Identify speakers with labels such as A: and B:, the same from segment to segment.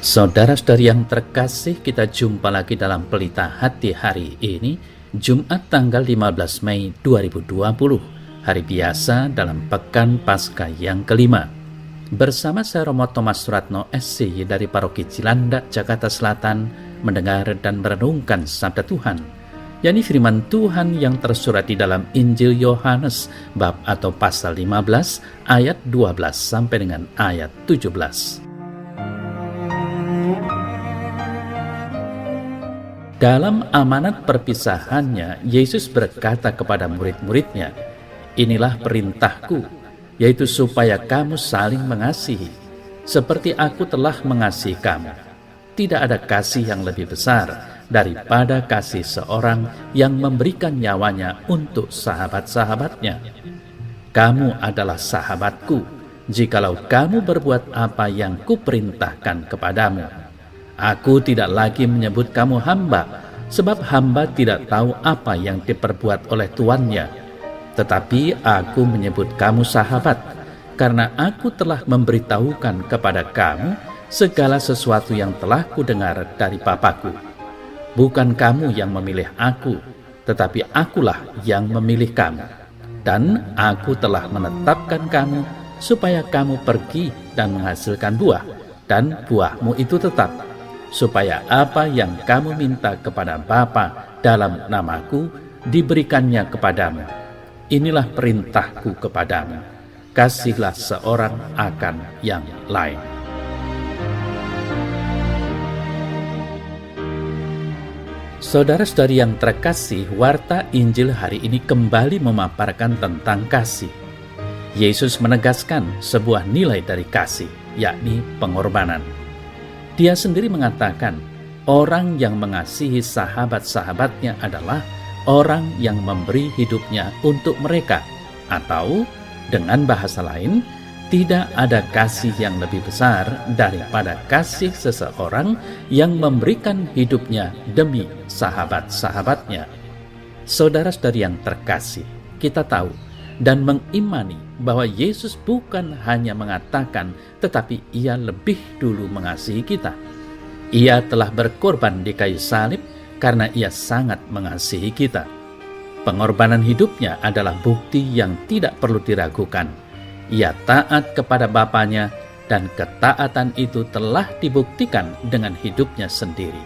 A: Saudara-saudari yang terkasih, kita jumpa lagi dalam Pelita Hati hari ini, Jumat tanggal 15 Mei 2020, hari biasa dalam Pekan Paskah yang kelima. Bersama saya Romo Thomas Suratno SC dari Paroki Cilandak, Jakarta Selatan, mendengar dan merenungkan Sabda Tuhan, yakni firman Tuhan yang tersurat di dalam Injil Yohanes, bab atau pasal 15, ayat 12 sampai dengan ayat 17. Dalam amanat perpisahannya, Yesus berkata kepada murid-muridnya, "Inilah perintahku, yaitu supaya kamu saling mengasihi, seperti aku telah mengasihi kamu. Tidak ada kasih yang lebih besar daripada kasih seorang yang memberikan nyawanya untuk sahabat-sahabatnya. Kamu adalah sahabatku, jikalau kamu berbuat apa yang kuperintahkan kepadamu. Aku tidak lagi menyebut kamu hamba, sebab hamba tidak tahu apa yang diperbuat oleh tuannya. Tetapi aku menyebut kamu sahabat, karena aku telah memberitahukan kepada kamu segala sesuatu yang telah kudengar dari Bapa-Ku. Bukan kamu yang memilih aku, tetapi akulah yang memilih kamu. Dan aku telah menetapkan kamu, supaya kamu pergi dan menghasilkan buah, dan buahmu itu tetap, supaya apa yang kamu minta kepada Bapa dalam namaku diberikannya kepadamu. Inilah perintahku kepadamu, kasihlah seorang akan yang lain." Saudara-saudari yang terkasih, warta Injil hari ini kembali memaparkan tentang kasih. Yesus menegaskan sebuah nilai dari kasih, yakni pengorbanan. Dia sendiri mengatakan, orang yang mengasihi sahabat-sahabatnya adalah orang yang memberi hidupnya untuk mereka. Atau, dengan bahasa lain, tidak ada kasih yang lebih besar daripada kasih seseorang yang memberikan hidupnya demi sahabat-sahabatnya. Saudara-saudari yang terkasih, kita tahu dan mengimani bahwa Yesus bukan hanya mengatakan, tetapi ia lebih dulu mengasihi kita. Ia telah berkorban di kayu salib karena ia sangat mengasihi kita. Pengorbanan hidupnya adalah bukti yang tidak perlu diragukan. Ia taat kepada Bapanya, dan ketaatan itu telah dibuktikan dengan hidupnya sendiri.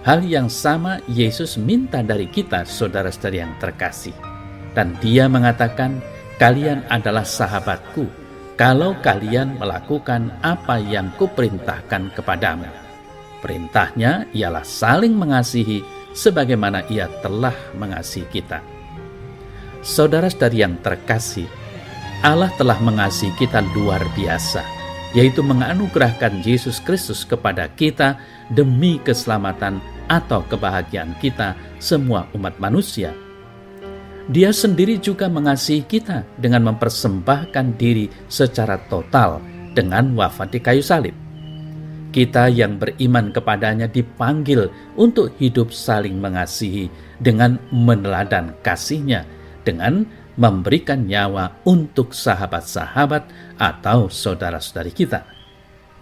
A: Hal yang sama Yesus minta dari kita, saudara-saudari yang terkasih. Dan dia mengatakan, "Kalian adalah sahabatku, kalau kalian melakukan apa yang kuperintahkan kepadamu." Perintahnya ialah saling mengasihi sebagaimana ia telah mengasihi kita. Saudara-saudari yang terkasih, Allah telah mengasihi kita luar biasa, yaitu menganugerahkan Yesus Kristus kepada kita demi keselamatan atau kebahagiaan kita semua umat manusia. Dia sendiri juga mengasihi kita dengan mempersembahkan diri secara total dengan wafat di kayu salib. Kita yang beriman kepadanya dipanggil untuk hidup saling mengasihi dengan meneladan kasihnya, dengan memberikan nyawa untuk sahabat-sahabat atau saudara-saudari kita.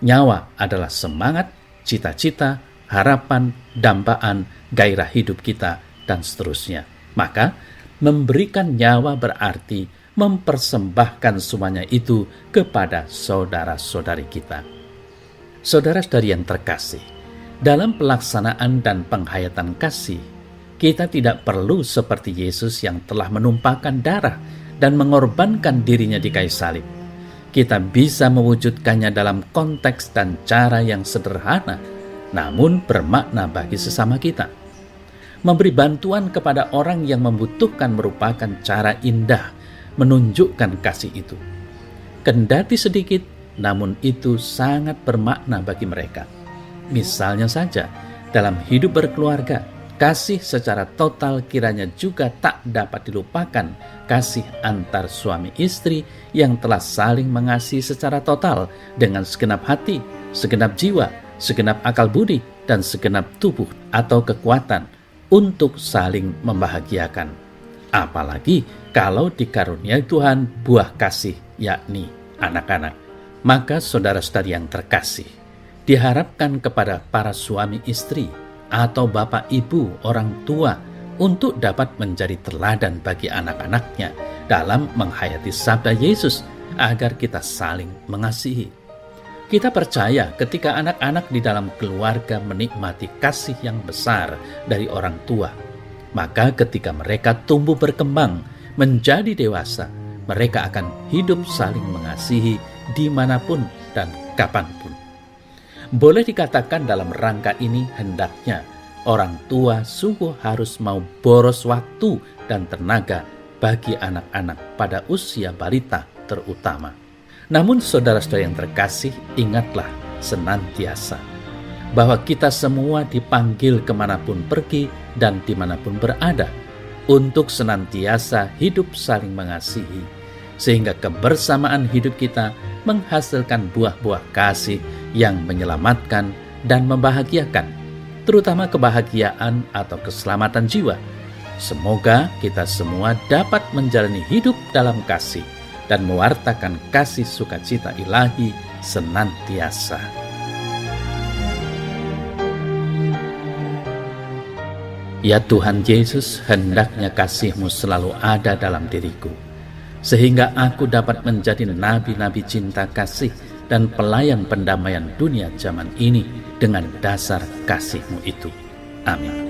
A: Nyawa adalah semangat, cita-cita, harapan, dambaan, gairah hidup kita, dan seterusnya. Maka, memberikan nyawa berarti mempersembahkan semuanya itu kepada saudara-saudari kita. Saudara-saudari yang terkasih, dalam pelaksanaan dan penghayatan kasih, kita tidak perlu seperti Yesus yang telah menumpahkan darah dan mengorbankan dirinya di kayu salib. Kita bisa mewujudkannya dalam konteks dan cara yang sederhana, namun bermakna bagi sesama kita. Memberi bantuan kepada orang yang membutuhkan merupakan cara indah menunjukkan kasih itu. Kendati sedikit, namun itu sangat bermakna bagi mereka. Misalnya saja, dalam hidup berkeluarga, kasih secara total kiranya juga tak dapat dilupakan kasih antar suami istri yang telah saling mengasihi secara total dengan segenap hati, segenap jiwa, segenap akal budi, dan segenap tubuh atau kekuatan untuk saling membahagiakan. Apalagi kalau dikaruniai Tuhan buah kasih, yakni anak-anak. Maka saudara-saudari yang terkasih, diharapkan kepada para suami istri atau bapak ibu orang tua untuk dapat menjadi teladan bagi anak-anaknya dalam menghayati sabda Yesus agar kita saling mengasihi. Kita percaya ketika anak-anak di dalam keluarga menikmati kasih yang besar dari orang tua, maka ketika mereka tumbuh berkembang menjadi dewasa, mereka akan hidup saling mengasihi dimanapun dan kapanpun. Boleh dikatakan dalam rangka ini hendaknya orang tua sungguh harus mau boros waktu dan tenaga bagi anak-anak pada usia balita terutama. Namun saudara-saudara yang terkasih, ingatlah senantiasa bahwa kita semua dipanggil kemanapun pergi dan dimanapun berada untuk senantiasa hidup saling mengasihi, sehingga kebersamaan hidup kita menghasilkan buah-buah kasih yang menyelamatkan dan membahagiakan, terutama kebahagiaan atau keselamatan jiwa. Semoga kita semua dapat menjalani hidup dalam kasih dan mewartakan kasih sukacita ilahi senantiasa. Ya Tuhan Yesus, hendaknya kasih-Mu selalu ada dalam diriku, sehingga aku dapat menjadi nabi-nabi cinta kasih dan pelayan pendamaian dunia zaman ini dengan dasar kasih-Mu itu. Amin.